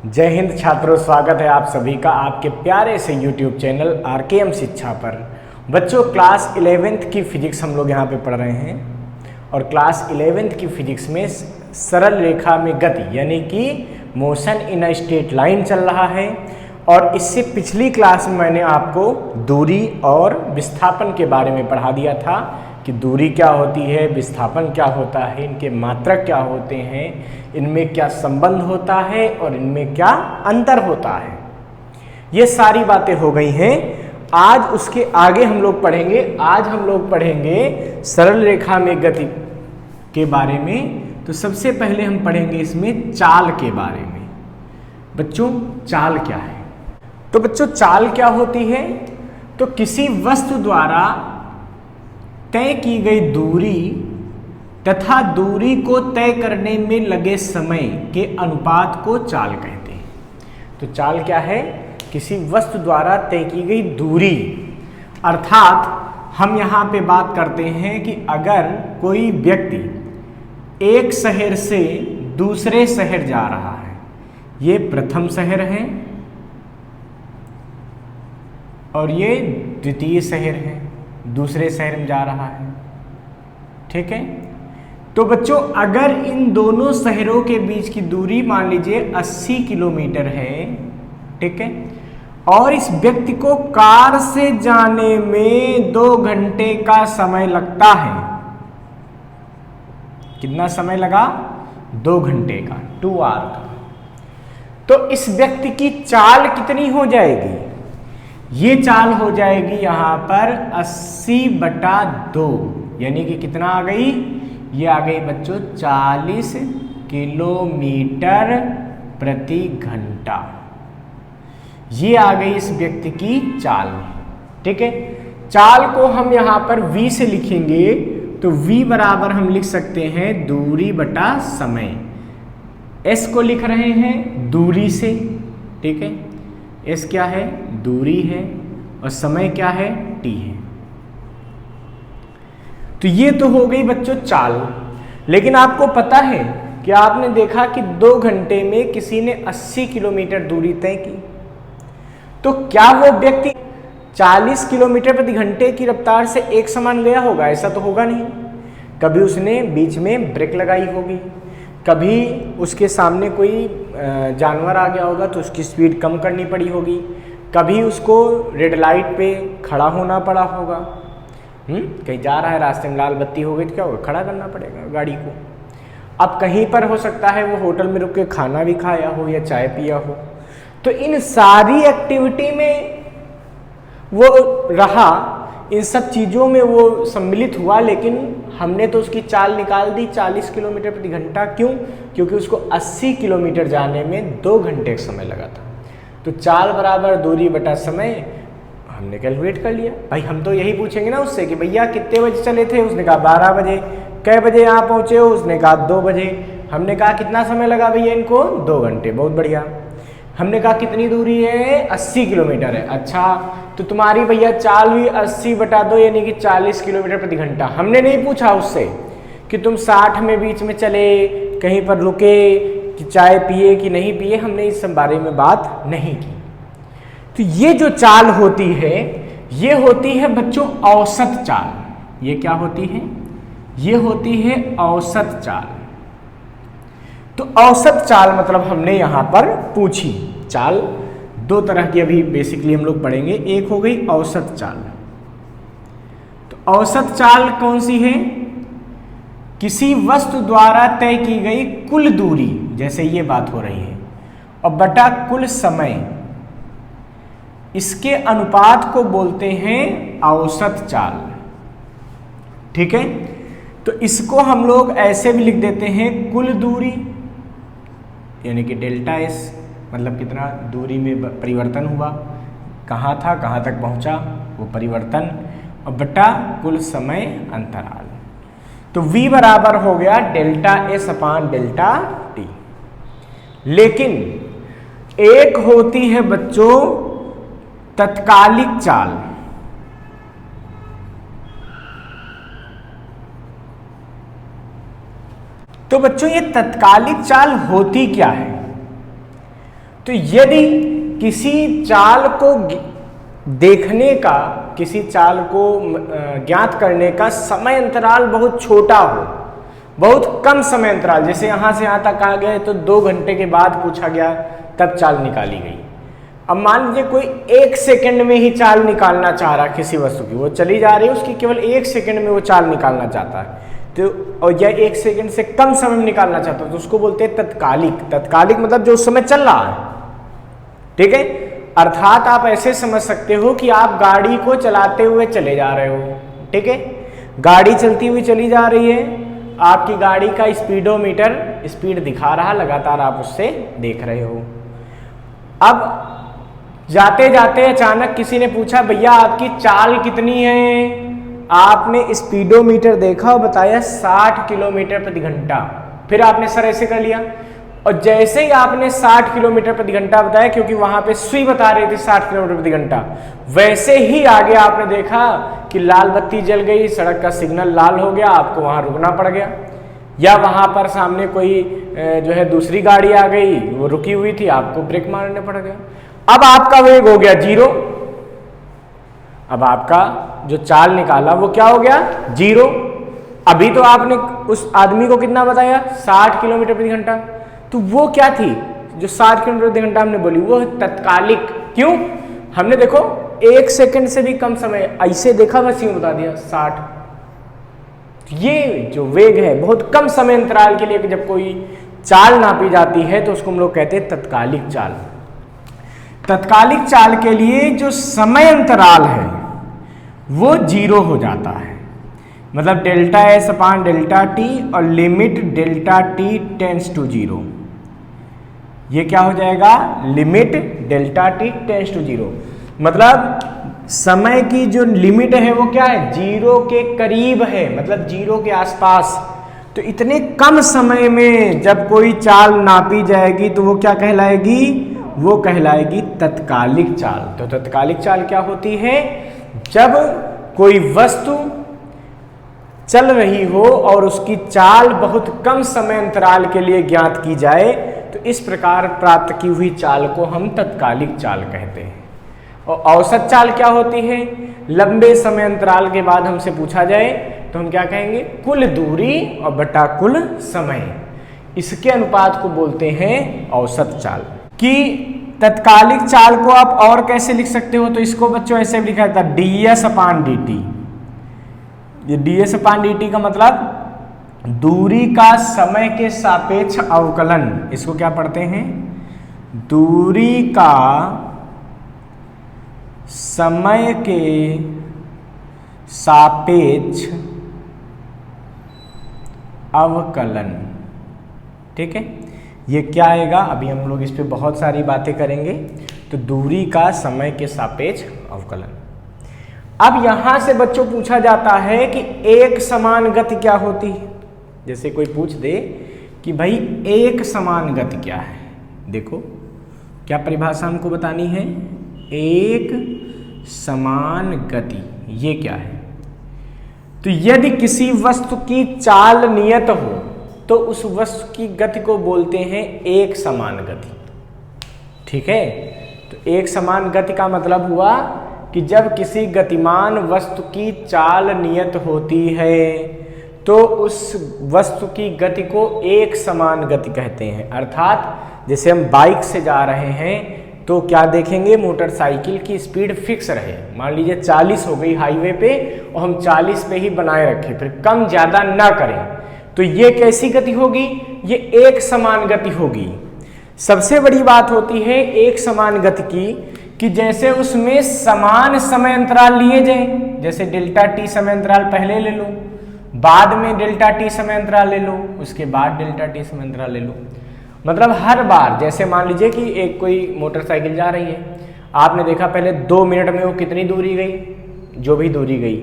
जय हिंद छात्रों, स्वागत है आप सभी का आपके प्यारे से YouTube चैनल RKM शिक्षा पर। बच्चों, क्लास 11th की फिजिक्स हम लोग यहाँ पे पढ़ रहे हैं और क्लास 11th की फिजिक्स में सरल रेखा में गति यानी कि motion in a straight line चल रहा है। और इससे पिछली क्लास में मैंने आपको दूरी और विस्थापन के बारे में पढ़ा दिया था कि दूरी क्या होती है, विस्थापन क्या होता है, इनके मात्रक क्या होते हैं, इनमें क्या संबंध होता है और इनमें क्या अंतर होता है। ये सारी बातें हो गई हैं। आज उसके आगे हम लोग पढ़ेंगे। आज हम लोग पढ़ेंगे सरल रेखा में गति के बारे में। तो सबसे पहले हम पढ़ेंगे इसमें चाल के बारे में। बच्चों, चाल क्या है? तो बच्चों, चाल क्या होती है? तो किसी वस्तु द्वारा तय की गई दूरी तथा दूरी को तय करने में लगे समय के अनुपात को चाल कहते हैं। तो चाल क्या है? किसी वस्तु द्वारा तय की गई दूरी, अर्थात हम यहाँ पे बात करते हैं कि अगर कोई व्यक्ति एक शहर से दूसरे शहर जा रहा है, ये प्रथम शहर है और ये द्वितीय शहर है, दूसरे शहर में जा रहा है, ठीक है। तो बच्चों, अगर इन दोनों शहरों के बीच की दूरी मान लीजिए 80 किलोमीटर है, ठीक है, और इस व्यक्ति को कार से जाने में 2 घंटे का समय लगता है। कितना समय लगा? 2 घंटे का, 2 आवर का। तो इस व्यक्ति की चाल कितनी हो जाएगी? ये चाल हो जाएगी यहां पर 80/2, यानी कि कितना आ गई? ये आ गई बच्चों 40 किलोमीटर प्रति घंटा। ये आ गई इस व्यक्ति की चाल, ठीक है। चाल को हम यहां पर v से लिखेंगे, तो v बराबर हम लिख सकते हैं दूरी बटा समय। s को लिख रहे हैं दूरी से, ठीक है। s क्या है? दूरी है, और समय क्या है? t है। तो ये तो हो गई बच्चों चाल। लेकिन आपको पता है कि आपने देखा कि 2 घंटे में किसी ने 80 किलोमीटर दूरी तय की, तो क्या वो व्यक्ति 40 किलोमीटर प्रति घंटे की रफ्तार से एक समान गया होगा? ऐसा तो होगा नहीं। कभी उसने बीच में ब्रेक लगाई होगी, कभी उसके सामने कोई जानवर आ गया होगा तो उसकी स्पीड कम करनी पड़ी होगी, कभी उसको रेड लाइट पे खड़ा होना पड़ा होगा। कहीं जा रहा है, रास्ते में लाल बत्ती हो गई तो क्या होगा? खड़ा करना पड़ेगा गाड़ी को। अब कहीं पर हो सकता है वो होटल में रुक के खाना भी खाया हो या चाय पिया हो। तो इन सारी एक्टिविटी में वो रहा, इन सब चीज़ों में वो सम्मिलित हुआ, लेकिन हमने तो उसकी चाल निकाल दी 40 किलोमीटर प्रति घंटा। क्यों? क्योंकि उसको 80 किलोमीटर जाने में 2 घंटे का समय लगा था। तो चाल बराबर दूरी बटा समय हमने कैलकुलेट कर लिया। भाई हम तो यही पूछेंगे ना उससे कि भैया कितने बजे चले थे? उसने कहा 12 बजे। कै बजे यहाँ पहुँचे हो? उसने कहा 2 बजे। हमने कहा कितना समय लगा भैया इनको? 2 घंटे। बहुत बढ़िया। हमने कहा कितनी दूरी है? 80 किलोमीटर है। अच्छा, तो तुम्हारी भैया चाल हुई 80/2 यानी कि 40 किलोमीटर प्रति घंटा। हमने नहीं पूछा उससे कि तुम 60 में बीच में चले, कहीं पर रुके, कि चाय पिए कि नहीं पिए। हमने इस बारे में बात नहीं की। तो ये जो चाल होती है, ये होती है बच्चों औसत चाल। ये क्या होती है? ये होती है औसत चाल। तो औसत चाल मतलब हमने यहां पर पूछी। चाल 2 तरह की अभी बेसिकली हम लोग पढ़ेंगे। एक हो गई औसत चाल। तो औसत चाल कौन सी है? किसी वस्तु द्वारा तय की गई कुल दूरी, जैसे ये बात हो रही है, और बटा कुल समय, इसके अनुपात को बोलते हैं औसत चाल, ठीक है। तो इसको हम लोग ऐसे भी लिख देते हैं कुल दूरी, यानी कि डेल्टा एस, मतलब कितना दूरी में परिवर्तन हुआ, कहाँ था कहाँ तक पहुँचा वो परिवर्तन, और बटा कुल समय अंतराल। तो v बराबर हो गया delta S upon delta T. लेकिन एक होती है बच्चों तत्कालिक चाल। तो बच्चों, ये तत्कालिक चाल होती क्या है? तो यदि किसी चाल को देखने का, किसी चाल को ज्ञात करने का समय अंतराल बहुत छोटा हो, बहुत कम समय अंतराल, जैसे यहाँ से यहाँ तक आ गए तो 2 घंटे के बाद पूछा गया तब चाल निकाली गई। अब मान लीजिए कोई 1 सेकंड में ही चाल निकालना चाह रहा है किसी वस्तु की, वो चली जा रही है, उसकी केवल 1 सेकंड में वो चाल निकालना चाहता है, तो और यह 1 सेकंड से कम समय में निकालना चाहता है तो उसको बोलते हैं तत्कालिक। तत्कालिक मतलब जो उस समय चल रहा है, ठीक है। अर्थात आप ऐसे समझ सकते हो कि आप गाड़ी को चलाते हुए चले जा रहे हो, ठीक है, गाड़ी चलती हुई चली जा रही है, आपकी गाड़ी का स्पीडोमीटर स्पीड दिखा रहा, लगातार आप उससे देख रहे हो। अब जाते जाते अचानक किसी ने पूछा भैया आपकी चाल कितनी है, आपने स्पीडोमीटर देखा और बताया 60 किलोमीटर प्रति घंटा। फिर आपने सर ऐसे कर लिया, और जैसे ही आपने 60 किलोमीटर प्रति घंटा बताया, क्योंकि वहां पे सुई बता रही थी 60 किलोमीटर प्रति घंटा, वैसे ही आगे आपने देखा कि लाल बत्ती जल गई, सड़क का सिग्नल लाल हो गया, आपको वहां रुकना पड़ गया, या वहां पर सामने कोई जो है दूसरी गाड़ी आ गई, वो रुकी हुई थी, आपको ब्रेक मारने पड़ गया। अब आपका वेग हो गया 0। अब आपका जो चाल निकाला वो क्या हो गया 0। अभी तो आपने उस आदमी को कितना बताया 60 किलोमीटर प्रति घंटा, तो वो क्या थी जो 60 किलोमीटर प्रति घंटा हमने बोली, वो तत्कालिक। क्यों? हमने देखो 1 सेकंड से भी कम समय ऐसे देखा, बस यूं बता दिया 60। ये जो वेग है बहुत कम समय अंतराल के लिए जब कोई चाल नापी जाती है तो उसको हम लोग कहते हैं तत्कालिक चाल। तत्कालिक चाल के लिए जो समय अंतराल है वो 0 हो जाता है, मतलब delta S upon delta T और limit delta T tends to 0। ये क्या हो जाएगा, limit delta T tends to 0, मतलब समय की जो लिमिट है वो क्या है 0 के करीब है, मतलब 0 के आसपास। तो इतने कम समय में जब कोई चाल नापी जाएगी तो वो क्या कहलाएगी, वो कहलाएगी तत्कालिक चाल। तो तत्कालिक चाल क्या होती है, जब कोई वस्तु चल रही हो और उसकी चाल बहुत कम समय अंतराल के लिए ज्ञात की जाए, तो इस प्रकार प्राप्त की हुई चाल को हम तत्कालिक चाल कहते हैं। और औसत चाल क्या होती है, लंबे समय अंतराल के बाद हमसे पूछा जाए तो हम क्या कहेंगे, कुल दूरी और बटा कुल समय, इसके अनुपात को बोलते हैं औसत चाल। कि तत्कालिक चाल को आप और कैसे लिख सकते हो, तो इसको बच्चों ऐसे भी लिखा जाता है ds अपान dt। ये ds अपान dt का मतलब दूरी का समय के सापेक्ष अवकलन, इसको क्या पढ़ते हैं, दूरी का समय के सापेक्ष अवकलन, ठीक है। ये क्या आएगा, अभी हम लोग इस पे बहुत सारी बातें करेंगे। तो दूरी का समय के सापेक्ष अवकलन। अब यहां से बच्चों पूछा जाता है कि एक समान गति क्या होती है। जैसे कोई पूछ दे कि भाई एक समान गति क्या है, देखो क्या परिभाषा हमको बतानी है, एक समान गति ये क्या है। तो यदि किसी वस्तु की चाल नियत हो तो उस वस्तु की गति को बोलते हैं एक समान गति, ठीक है। तो एक समान गति का मतलब हुआ कि जब किसी गतिमान वस्तु की चाल नियत होती है तो उस वस्तु की गति को एक समान गति कहते हैं। अर्थात जैसे हम बाइक से जा रहे हैं तो क्या देखेंगे, मोटरसाइकिल की स्पीड फिक्स रहे, मान लीजिए 40 हो गई हाईवे पे और हम 40 पे ही बनाए रखें, फिर कम ज़्यादा ना करें, तो ये कैसी गति होगी, ये एक समान गति होगी। सबसे बड़ी बात होती है एक समान गति की कि जैसे उसमें समान समय अंतराल लिए जाएं, जैसे डेल्टा टी समय अंतराल पहले ले लो, बाद में डेल्टा टी समय अंतराल ले लो, उसके बाद डेल्टा टी समय अंतराल ले लो। मतलब हर बार, जैसे मान लीजिए कि एक कोई मोटरसाइकिल जा रही है, आपने देखा पहले 2 मिनट में वो कितनी दूरी गई, जो भी दूरी गई,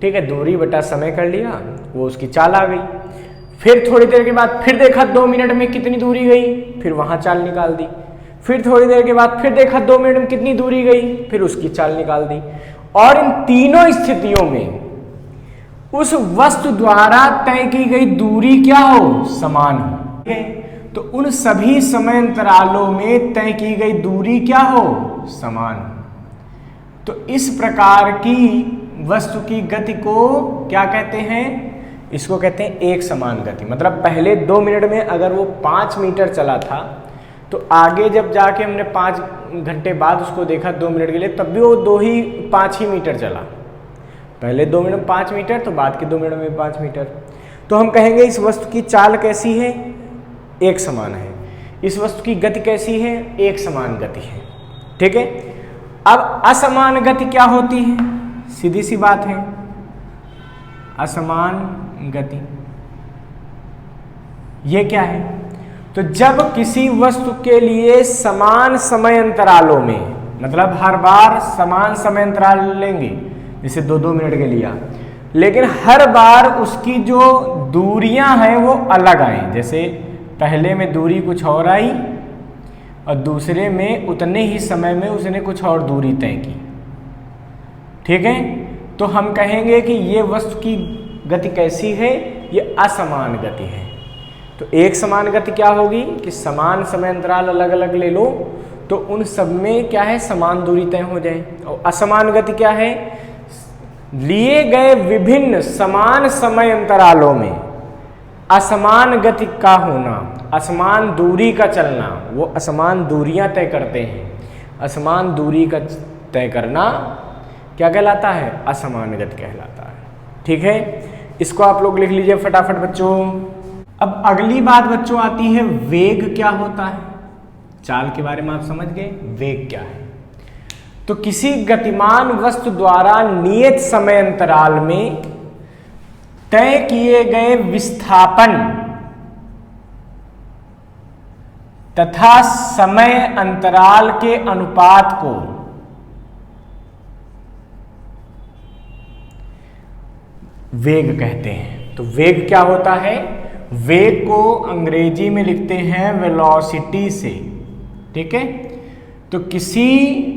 ठीक है, दूरी बटा समय कर लिया, वो उसकी चाल आ गई। फिर थोड़ी देर के बाद फिर देखा 2 मिनट में कितनी दूरी गई, फिर वहां चाल निकाल दी। फिर थोड़ी देर के बाद फिर देखा 2 मिनट में कितनी दूरी गई, फिर उसकी चाल निकाल दी। और इन तीनों स्थितियों में उस वस्तु द्वारा तय की गई दूरी क्या हो, समान हो। तो उन सभी समय अंतरालों में तय की गई दूरी क्या हो, समान हो। तो इस प्रकार की वस्तु की गति को क्या कहते हैं, इसको कहते हैं एक समान गति। मतलब पहले 2 मिनट में अगर वो 5 मीटर चला था, तो आगे जब जाके हमने 5 घंटे बाद उसको देखा 2 मिनट के लिए, तब भी वो 5 ही मीटर चला। पहले 2 मिनट में 5 मीटर, तो बाद के 2 मिनट में 5 मीटर। तो हम कहेंगे इस वस्तु की चाल कैसी है, एक समान है। इस वस्तु की गति कैसी है, एक समान गति है। ठीक है। अब असमान गति क्या होती है, सीधी सी बात है, असमान गति ये क्या है। तो जब किसी वस्तु के लिए समान समय अंतरालों में, मतलब हर बार समान समय अंतराल लेंगे, जैसे 2-2 मिनट के लिया, लेकिन हर बार उसकी जो दूरियां हैं वो अलग आए। जैसे पहले में दूरी कुछ और आई और दूसरे में उतने ही समय में उसने कुछ और दूरी तय की। ठीक है। तो हम कहेंगे कि ये वस्तु की गति कैसी है, ये असमान गति है। तो एक समान गति क्या होगी कि समान समय अंतराल अलग अलग ले लो तो उन सब में क्या है, समान दूरी तय हो जाए। और असमान गति क्या है, लिए गए विभिन्न समान समय अंतरालों में असमान गति का होना, असमान दूरी का चलना, वो असमान दूरियां तय करते हैं। असमान दूरी का तय करना क्या कहलाता है, असमान गति कहलाता है। ठीक है। इसको आप लोग लिख लीजिए फटाफट बच्चों। अब अगली बात बच्चों आती है वेग क्या होता है। चाल के बारे में आप समझ गए, वेग क्या है। तो किसी गतिमान वस्तु द्वारा नियत समय अंतराल में तय किए गए विस्थापन तथा समय अंतराल के अनुपात को वेग कहते हैं। तो वेग क्या होता है, वेग को अंग्रेजी में लिखते हैं वेलोसिटी से। ठीक है। तो किसी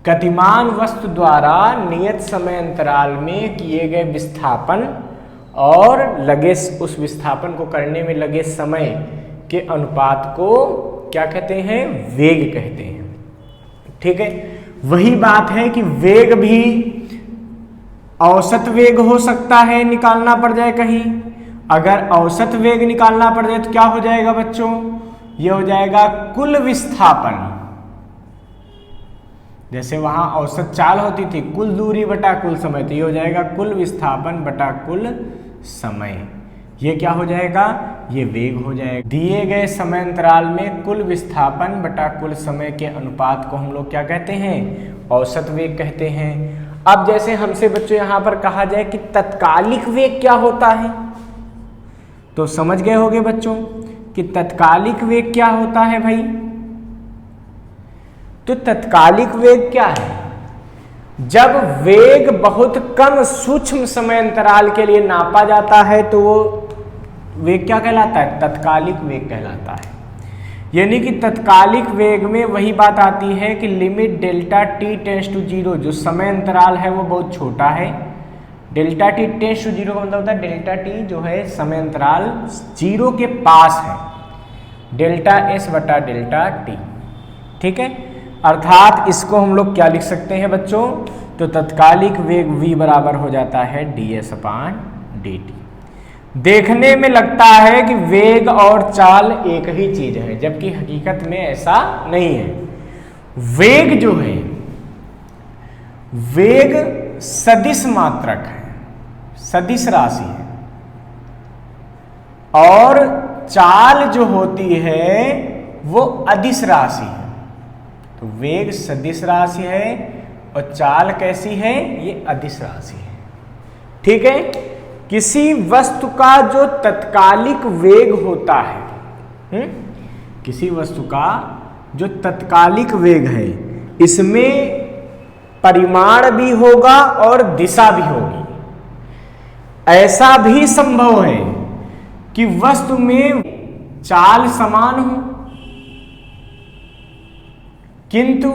गतिमान वस्तु द्वारा नियत समय अंतराल में किए गए विस्थापन और लगे उस विस्थापन को करने में लगे समय के अनुपात को क्या कहते हैं, वेग कहते हैं। ठीक है। वही बात है कि वेग भी औसत वेग हो सकता है, निकालना पड़ जाए कहीं। अगर औसत वेग निकालना पड़ जाए तो क्या हो जाएगा बच्चों, ये हो जाएगा कुल विस्थापन। जैसे वहां औसत चाल होती थी कुल दूरी बटा कुल समय, तो ये हो जाएगा कुल विस्थापन बटा कुल समय। ये क्या हो जाएगा, ये वेग हो जाएगा। दिए गए समय अंतराल में कुल विस्थापन बटा कुल समय के अनुपात को हम लोग क्या कहते हैं, औसत वेग कहते हैं। अब जैसे हमसे बच्चों यहां पर कहा जाए कि तत्कालिक वेग क्या होता है, तो समझ गए होंगे बच्चों कि तत्कालिक वेग क्या होता है भाई। तो तत्कालिक वेग क्या है, जब वेग बहुत कम सूक्ष्म समय अंतराल के लिए नापा जाता है तो वो वेग क्या कहलाता है, तत्कालिक वेग कहलाता है। यानी कि तत्कालिक वेग में वही बात आती है कि limit delta T tends to 0, जो समय अंतराल है वो बहुत छोटा है। डेल्टा टी टेंड्स टू 0 का मतलब होता है डेल्टा टी जो है समय अंतराल 0 के पास है, डेल्टा एस बटा डेल्टा टी। ठीक है। अर्थात इसको हम लोग क्या लिख सकते हैं बच्चों, तो तत्कालिक वेग v बराबर हो जाता है ds अपान dt। देखने में लगता है कि वेग और चाल एक ही चीज है, जबकि हकीकत में ऐसा नहीं है। वेग जो है, वेग सदिश मात्रक है, सदिश राशि है, और चाल जो होती है वो अदिश राशि है। तो वेग सदिश राशि है और चाल कैसी है, ये अदिश राशि है। ठीक है। किसी वस्तु का जो तत्कालिक वेग होता है, किसी वस्तु का जो तत्कालिक वेग है, इसमें परिमाण भी होगा और दिशा भी होगी। ऐसा भी संभव है कि वस्तु में चाल समान हो किंतु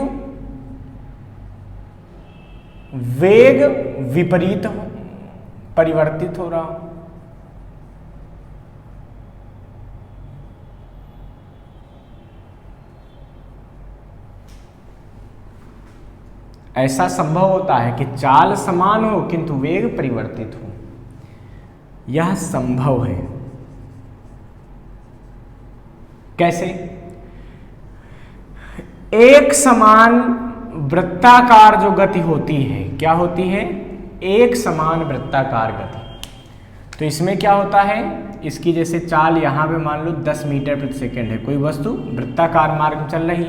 वेग विपरीत हो, परिवर्तित हो रहा हो। ऐसा संभव होता है कि चाल समान हो किंतु वेग परिवर्तित हो। यह संभव है। कैसे? एक समान वृत्ताकार जो गति होती है, क्या होती है? एक समान वृत्ताकार गति। तो इसमें क्या होता है, इसकी जैसे चाल यहाँ पे मान लो 10 मीटर प्रति सेकंड है, कोई वस्तु वृत्ताकार मार्ग में चल रही,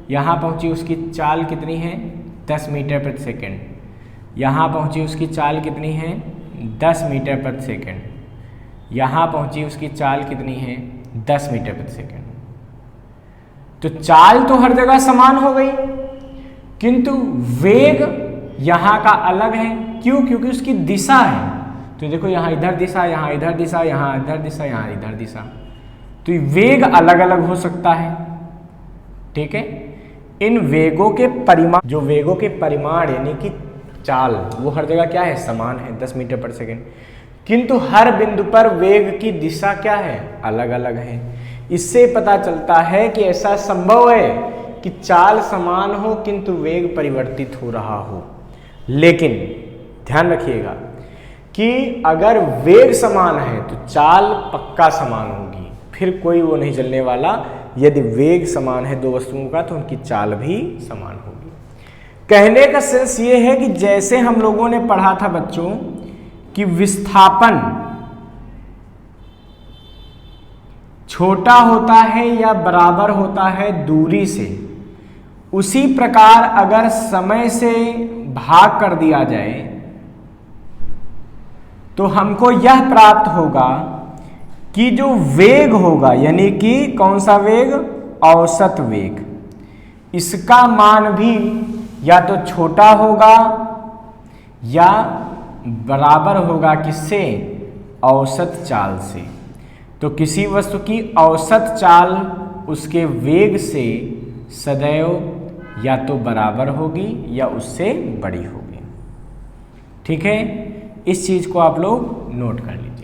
यहाँ पहुंची, उसकी चाल कितनी है? 10 मीटर प्रति सेकंड। यहाँ पहुंची, उसकी चाल कितनी है? 10 मीटर प्रति सेकंड। यहाँ पहुंची, उसकी चाल कितनी है? 10 मीटर प्रति सेकंड। तो चाल तो हर जगह समान हो गई, किंतु वेग यहाँ का अलग है। क्यों? क्योंकि उसकी दिशा है। तो देखो यहाँ इधर दिशा, यहाँ इधर दिशा, यहाँ इधर दिशा, यहाँ इधर दिशा, तो वेग अलग अलग हो सकता है। ठीक है, इन वेगों के परिमाण, जो वेगों के परिमाण यानी कि चाल, वो हर जगह क्या है? समान है, 10 मीटर पर सेकेंड, किंतु हर बिंदु पर वेग की दिशा क्या है? अलग अलग है। इससे पता चलता है कि ऐसा संभव है कि चाल समान हो किंतु वेग परिवर्तित हो रहा हो। लेकिन ध्यान रखिएगा कि अगर वेग समान है तो चाल पक्का समान होगी, फिर कोई वो नहीं चलने वाला। यदि वेग समान है दो वस्तुओं का तो उनकी चाल भी समान होगी। कहने का सेंस ये है कि जैसे हम लोगों ने पढ़ा था बच्चों कि विस्थापन छोटा होता है या बराबर होता है दूरी से, उसी प्रकार अगर समय से भाग कर दिया जाए तो हमको यह प्राप्त होगा कि जो वेग होगा, यानी कि कौन सा वेग? औसत वेग, इसका मान भी या तो छोटा होगा या बराबर होगा किससे? औसत चाल से। तो किसी वस्तु की औसत चाल उसके वेग से सदैव या तो बराबर होगी या उससे बड़ी होगी। ठीक है, इस चीज को आप लोग नोट कर लीजिए।